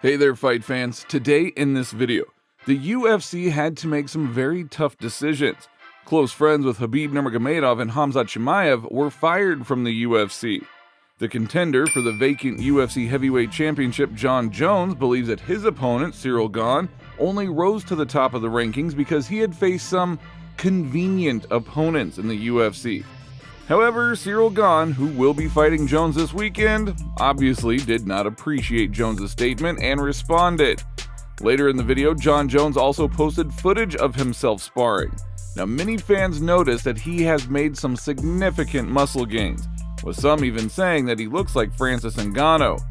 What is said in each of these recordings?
Hey there, fight fans. Today in this video, the UFC had to make some very tough decisions. Close friends with Khabib Nurmagomedov and Khamzat Chimaev were fired from the UFC. The contender for the vacant UFC heavyweight championship, Jon Jones, believes that his opponent, Cyril Gane, only rose to the top of the rankings because he had faced some convenient opponents in the UFC. However, Cyril Gane, who will be fighting Jones this weekend, obviously did not appreciate Jones' statement and responded. Later in the video, Jon Jones also posted footage of himself sparring. Now, many fans noticed that he has made some significant muscle gains, with some even saying that he looks like Francis Ngannou.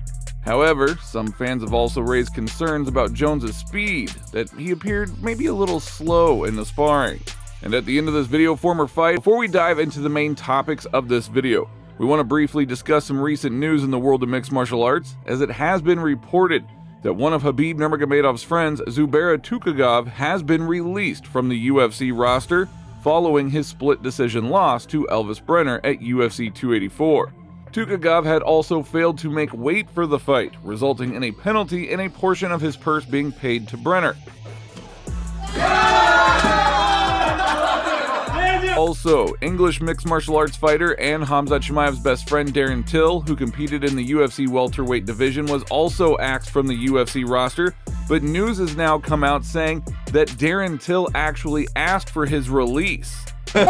However, some fans have also raised concerns about Jones' speed, that he appeared maybe a little slow in the sparring. And at the end of this video, former fight, before we dive into the main topics of this video, we want to briefly discuss some recent news in the world of mixed martial arts, as it has been reported that one of Khabib Nurmagomedov's friends, Tukagov, has been released from the UFC roster following his split decision loss to Elvis Brenner at UFC 284. Tukagov had also failed to make weight for the fight, resulting in a penalty and a portion of his purse being paid to Brenner. Also, English mixed martial arts fighter and Khamzat Chimaev's best friend Darren Till, who competed in the UFC welterweight division, was also axed from the UFC roster, but news has now come out saying that Darren Till actually asked for his release. So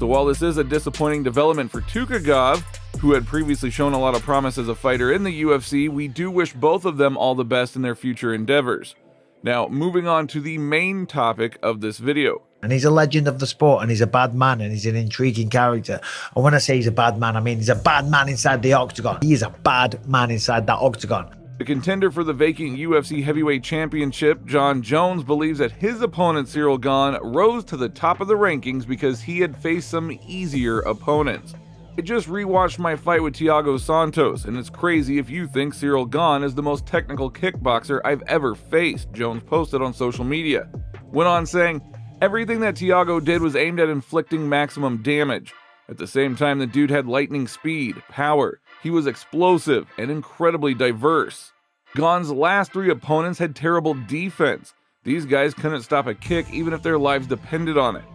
while this is a disappointing development for Tukagov, who had previously shown a lot of promise as a fighter in the UFC, we do wish both of them all the best in their future endeavors. Now, moving on to the main topic of this video. And he's a legend of the sport, and he's a bad man, and he's an intriguing character. And when I say he's a bad man, I mean he's a bad man inside the octagon. He is a bad man inside that octagon. The contender for the vacant UFC heavyweight championship, Jon Jones, believes that his opponent, Cyril Gane, rose to the top of the rankings because he had faced some easier opponents. I just rewatched my fight with Thiago Santos, and it's crazy if you think Cyril Gane is the most technical kickboxer I've ever faced, Jones posted on social media. Went on saying, everything that Thiago did was aimed at inflicting maximum damage. At the same time, the dude had lightning speed, power, he was explosive, and incredibly diverse. Gane's last three opponents had terrible defense. These guys couldn't stop a kick even if their lives depended on it.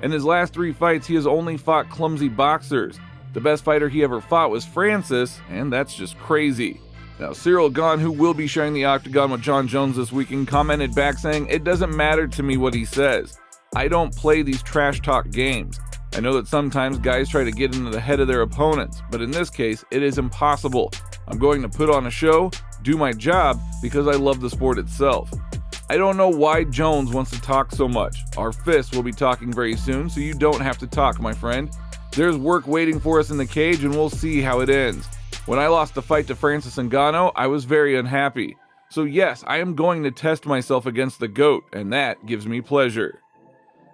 In his last three fights, he has only fought clumsy boxers. The best fighter he ever fought was Francis, and that's just crazy. Now, Cyril Gane, who will be sharing the octagon with Jon Jones this weekend, commented back saying, "It doesn't matter to me what he says. I don't play these trash talk games. I know that sometimes guys try to get into the head of their opponents, but in this case, it is impossible. I'm going to put on a show, do my job, because I love the sport itself." I don't know why Jones wants to talk so much. Our fists will be talking very soon, so you don't have to talk, my friend. There's work waiting for us in the cage, and we'll see how it ends. When I lost the fight to Francis Ngannou, I was very unhappy. So yes, I am going to test myself against the GOAT, and that gives me pleasure.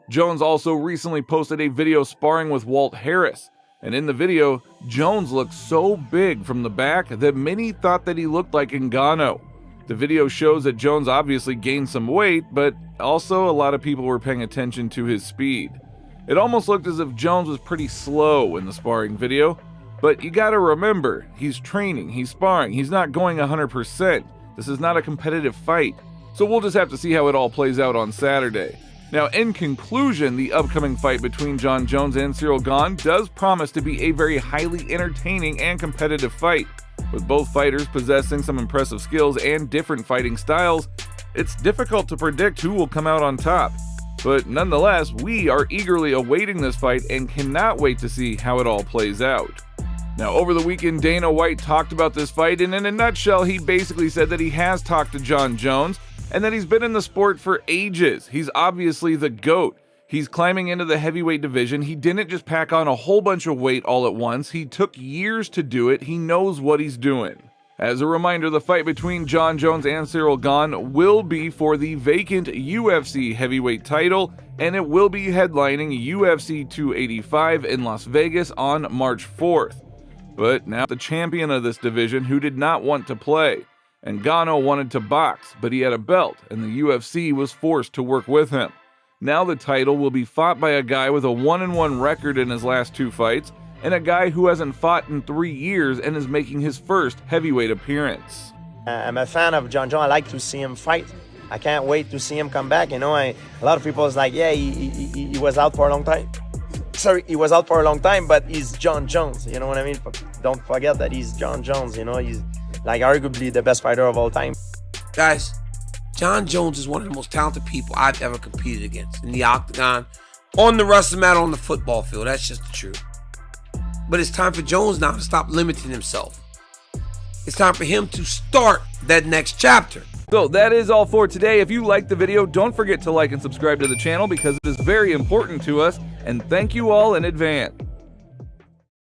Jones also recently posted a video sparring with Walt Harris, and in the video, Jones looked so big from the back that many thought that he looked like Ngannou. The video shows that Jones obviously gained some weight, but also a lot of people were paying attention to his speed. It almost looked as if Jones was pretty slow in the sparring video, but you gotta remember, he's training, he's sparring, he's not going 100%. This is not a competitive fight, so we'll just have to see how it all plays out on Saturday. Now, in conclusion, the upcoming fight between Jon Jones and Cyril Gane does promise to be a very highly entertaining and competitive fight. With both fighters possessing some impressive skills and different fighting styles, it's difficult to predict who will come out on top. But nonetheless, we are eagerly awaiting this fight and cannot wait to see how it all plays out. Now, over the weekend, Dana White talked about this fight, and in a nutshell, he basically said that he has talked to Jon Jones, and that he's been in the sport for ages. He's obviously the GOAT. He's climbing into the heavyweight division. He didn't just pack on a whole bunch of weight all at once. He took years to do it. He knows what he's doing. As a reminder, the fight between Jon Jones and Cyril Gane will be for the vacant UFC heavyweight title, and it will be headlining UFC 285 in Las Vegas on March 4th. But now the champion of this division, who did not want to play. Ngannou wanted to box, but he had a belt, and the UFC was forced to work with him. Now the title will be fought by a guy with a 1-1 record in his last two fights, and a guy who hasn't fought in 3 years and is making his first heavyweight appearance. I'm a fan of Jon Jones. I like to see him fight. I can't wait to see him come back. You know, a lot of people is like, yeah, he was out for a long time. Sorry, he was out for a long time, but he's Jon Jones. You know what I mean? But don't forget that he's Jon Jones. You know, he's like arguably the best fighter of all time. Guys, Jon Jones is one of the most talented people I've ever competed against in the octagon, on the wrestling mat, on the football field. That's just the truth. But it's time for Jones now to stop limiting himself. It's time for him to start that next chapter. So that is all for today. If you liked the video, don't forget to like and subscribe to the channel because it is very important to us. And thank you all in advance.